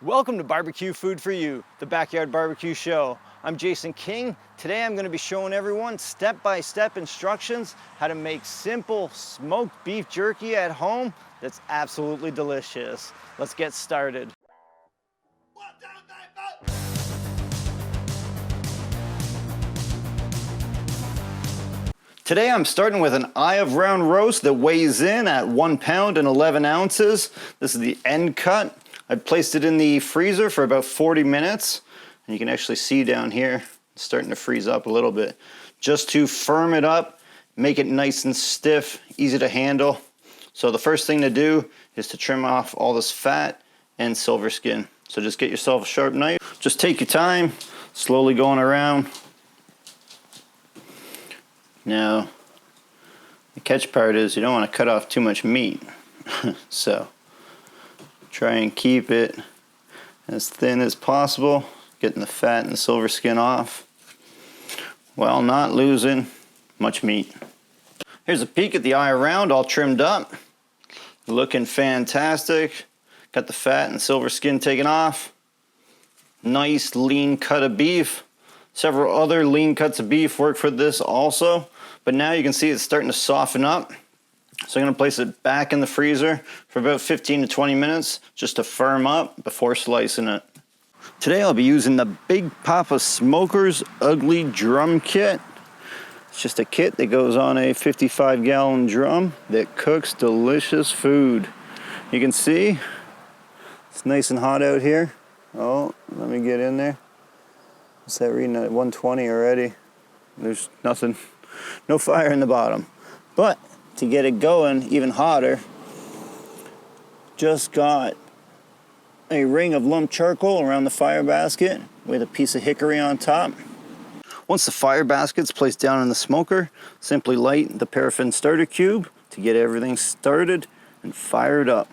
Welcome to Barbecue Food for You, the backyard barbecue show. I'm Jason King. Today I'm going to be showing everyone step-by-step instructions how to make simple smoked beef jerky at home that's absolutely delicious. Let's get started. Today I'm starting with an eye of round roast that weighs in at 1 pound and 11 ounces. This is the end cut. I placed it in the freezer for about 40 minutes. And you can actually see down here, it's starting to freeze up a little bit. Just to firm it up, make it nice and stiff, easy to handle. So the first thing to do is to trim off all this fat and silver skin. So just get yourself a sharp knife. Just take your time, slowly going around. Now, the catch part is you don't want to cut off too much meat. So try and keep it as thin as possible, getting the fat and the silver skin off while not losing much meat. Here's a peek at the eye around, all trimmed up. Looking fantastic. Got the fat and silver skin taken off. Nice lean cut of beef. Several other lean cuts of beef work for this also, but now you can see it's starting to soften up. So I'm going to place it back in the freezer for about 15 to 20 minutes just to firm up before slicing it. Today I'll be using the Big Papa Smokers Ugly Drum Kit. It's just a kit that goes on a 55-gallon drum that cooks delicious food. You can see it's nice and hot out here. Oh, let me get in there. What's that reading at 120 already? There's nothing, no fire in the bottom. But to get it going even hotter, just got a ring of lump charcoal around the fire basket with a piece of hickory on top. Once the fire basket's placed down in the smoker, simply light the paraffin starter cube to get everything started and fired up.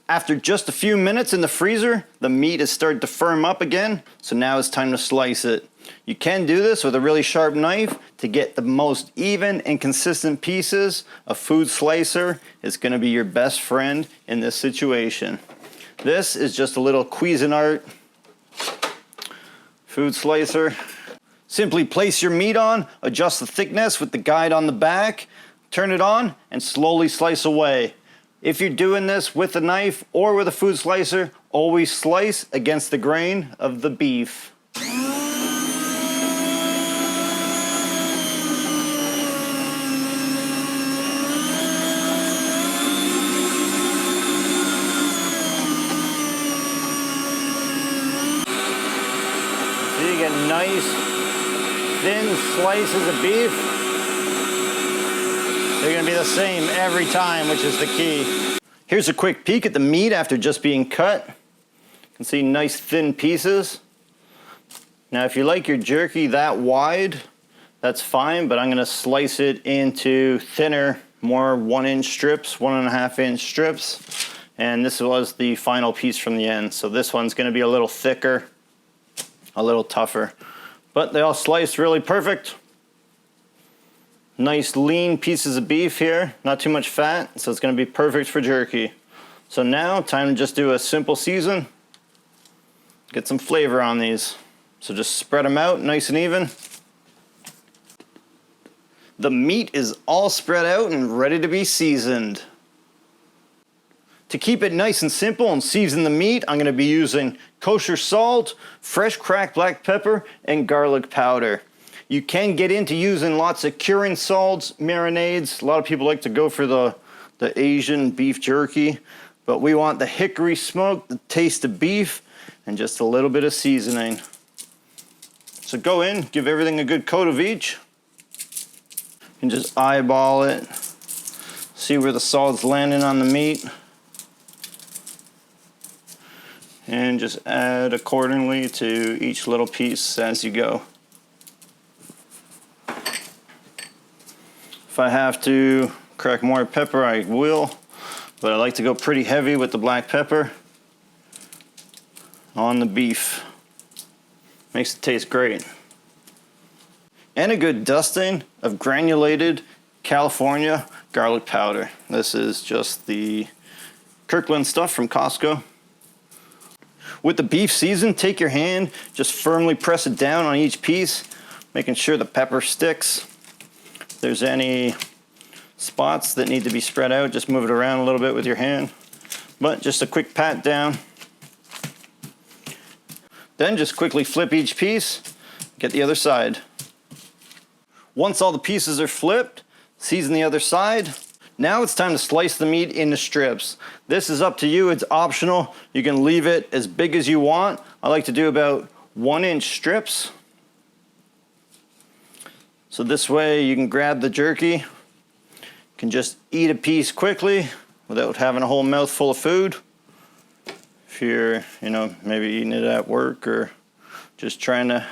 After just a few minutes in the freezer, the meat has started to firm up again, so now it's time to slice it. You can do this with a really sharp knife to get the most even and consistent pieces. A food slicer is going to be your best friend in this situation. This is just a little Cuisinart food slicer. Simply place your meat on, adjust the thickness with the guide on the back, turn it on, and slowly slice away. If you're doing this with a knife or with a food slicer, always slice against the grain of the beef. So you get nice, thin slices of beef. They're going to be the same every time, which is the key. Here's a quick peek at the meat after just being cut. You can see nice thin pieces. Now if you like your jerky that wide, that's fine, but I'm going to slice it into thinner, more 1-inch strips, 1.5-inch strips. And this was the final piece from the end. So this one's going to be a little thicker, a little tougher. But they all sliced really perfect. Nice lean pieces of beef here, not too much fat, so it's going to be perfect for jerky. So now, time to just do a simple season. Get some flavor on these. So just spread them out nice and even. The meat is all spread out and ready to be seasoned. To keep it nice and simple and season the meat, I'm going to be using kosher salt, fresh cracked black pepper, and garlic powder. You can get into using lots of curing salts, marinades. A lot of people like to go for the Asian beef jerky, but we want the hickory smoke, the taste of beef, and just a little bit of seasoning. So go in, give everything a good coat of each. You can just eyeball it, see where the salt's landing on the meat, and just add accordingly to each little piece as you go. If I have to crack more pepper, I will, but I like to go pretty heavy with the black pepper on the beef. Makes it taste great. And a good dusting of granulated California garlic powder. This is just the Kirkland stuff from Costco. With the beef seasoned, take your hand, just firmly press it down on each piece, making sure the pepper sticks. If there's any spots that need to be spread out, just move it around a little bit with your hand. But just a quick pat down. Then just quickly flip each piece, get the other side. Once all the pieces are flipped, season the other side. Now it's time to slice the meat into strips. This is up to you, it's optional. You can leave it as big as you want. I like to do about 1-inch strips. So this way you can grab the jerky. You can just eat a piece quickly without having a whole mouthful of food. If you're, maybe eating it at work or just trying to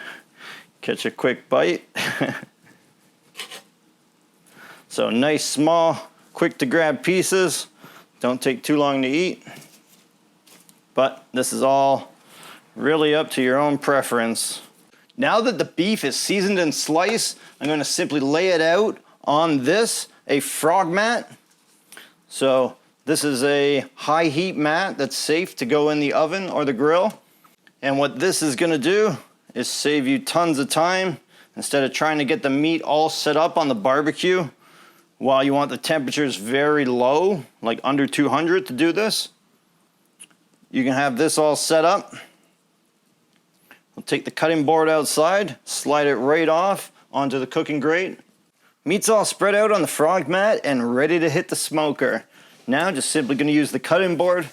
catch a quick bite. So nice, small, quick to grab pieces. Don't take too long to eat. But this is all really up to your own preference. Now that the beef is seasoned and sliced, I'm going to simply lay it out on a frog mat. So this is a high heat mat that's safe to go in the oven or the grill. And what this is going to do is save you tons of time. Instead of trying to get the meat all set up on the barbecue while you want the temperatures very low, like under 200 to do this, you can have this all set up. We'll take the cutting board outside, slide it right off onto the cooking grate. Meat's all spread out on the frog mat and ready to hit the smoker. Now just simply going to use the cutting board,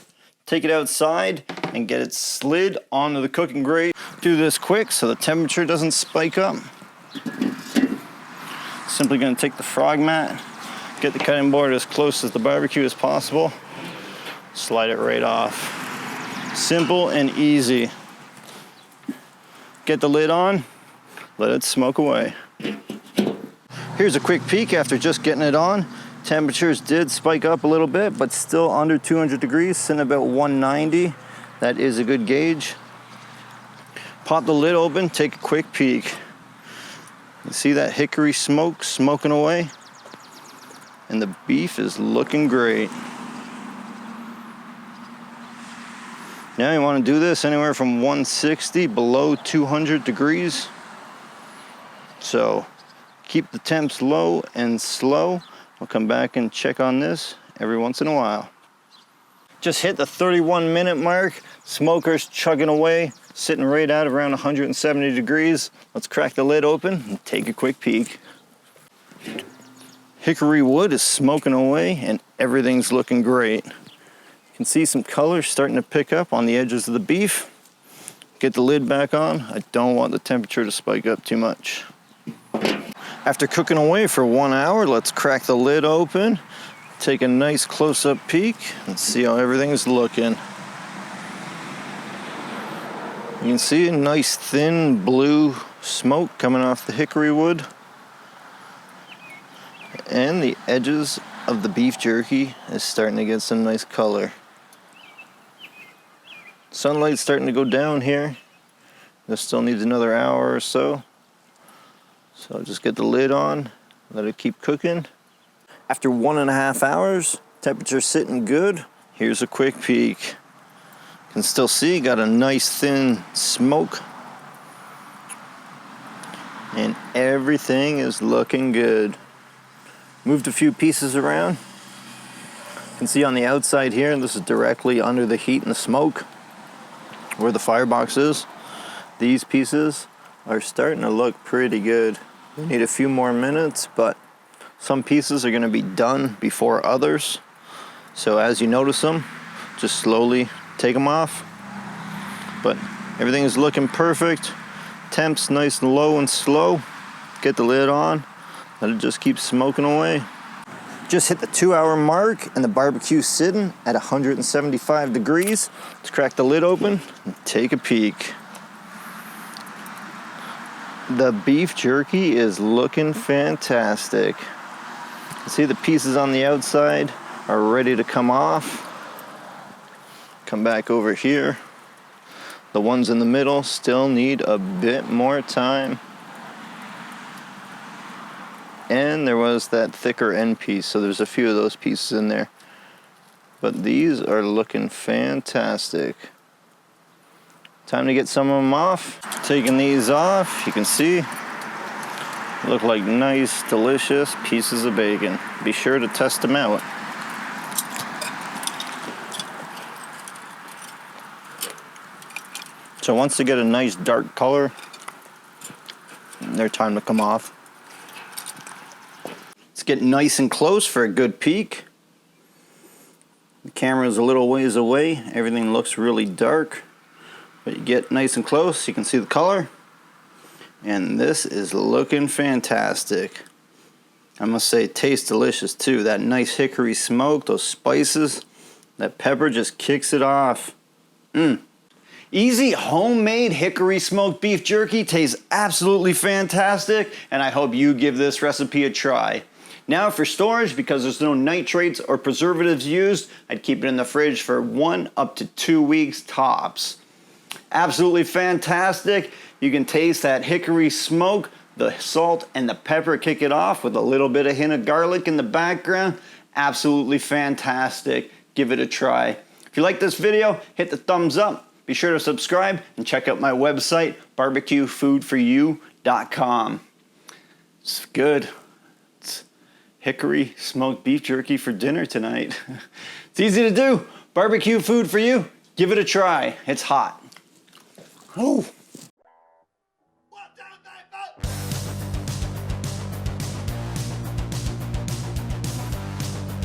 take it outside and get it slid onto the cooking grate. Do this quick so the temperature doesn't spike up. Simply going to take the frog mat, get the cutting board as close as the barbecue as possible, slide it right off. Simple and easy. Get the lid on, let it smoke away. Here's a quick peek after just getting it on. Temperatures did spike up a little bit, but still under 200 degrees, sitting about 190. That is a good gauge. Pop the lid open, take a quick peek. You see that hickory smoke smoking away? And the beef is looking great. Now you want to do this anywhere from 160 below 200 degrees. So keep the temps low and slow. We'll come back and check on this every once in a while. Just hit the 31-minute mark. Smoker's chugging away, sitting right at around 170 degrees. Let's crack the lid open and take a quick peek. Hickory wood is smoking away and everything's looking great. You can see some color starting to pick up on the edges of the beef. Get the lid back on. I don't want the temperature to spike up too much. After cooking away for 1 hour, let's crack the lid open, take a nice close-up peek, and see how everything's looking. You can see a nice thin blue smoke coming off the hickory wood. And the edges of the beef jerky is starting to get some nice color. Sunlight's starting to go down here. This still needs another hour or so. So just get the lid on, let it keep cooking. After 1.5 hours, temperature's sitting good. Here's a quick peek. You can still see, got a nice thin smoke. And everything is looking good. Moved a few pieces around. You can see on the outside here, this is directly under the heat and the smoke, where the firebox is. These pieces are starting to look pretty good. They need a few more minutes, but some pieces are going to be done before others. So as you notice them, just slowly take them off. But everything is looking perfect. Temps nice and low and slow. Get the lid on. Let it just keep smoking away. Just hit the 2-hour mark and the barbecue's sitting at 175 degrees. Let's crack the lid open and take a peek. The beef jerky is looking fantastic. See, the pieces on the outside are ready to come off. Come back over here. The ones in the middle still need a bit more time. And there was that thicker end piece, so there's a few of those pieces in there. But these are looking fantastic. Time to get some of them off. Taking these off, you can see, look like nice, delicious pieces of bacon. Be sure to test them out. So once they get a nice dark color, they're time to come off. Let's get nice and close for a good peek. The camera is a little ways away. Everything looks really dark. But you get nice and close, you can see the color. And this is looking fantastic. I must say, it tastes delicious too. That nice hickory smoke, those spices, that pepper just kicks it off. Easy homemade hickory smoked beef jerky tastes absolutely fantastic, and I hope you give this recipe a try. Now for storage, because there's no nitrates or preservatives used, I'd keep it in the fridge for 1 up to 2 weeks tops. Absolutely fantastic. You can taste that hickory smoke, the salt and the pepper kick it off with a little bit of hint of garlic in the background. Absolutely fantastic. Give it a try. If you like this video, hit the thumbs up. Be sure to subscribe and check out my website, BBQFOOD4U.com. It's good. It's hickory smoked beef jerky for dinner tonight. It's easy to do. Barbecue food for you. Give it a try. It's hot. Oh.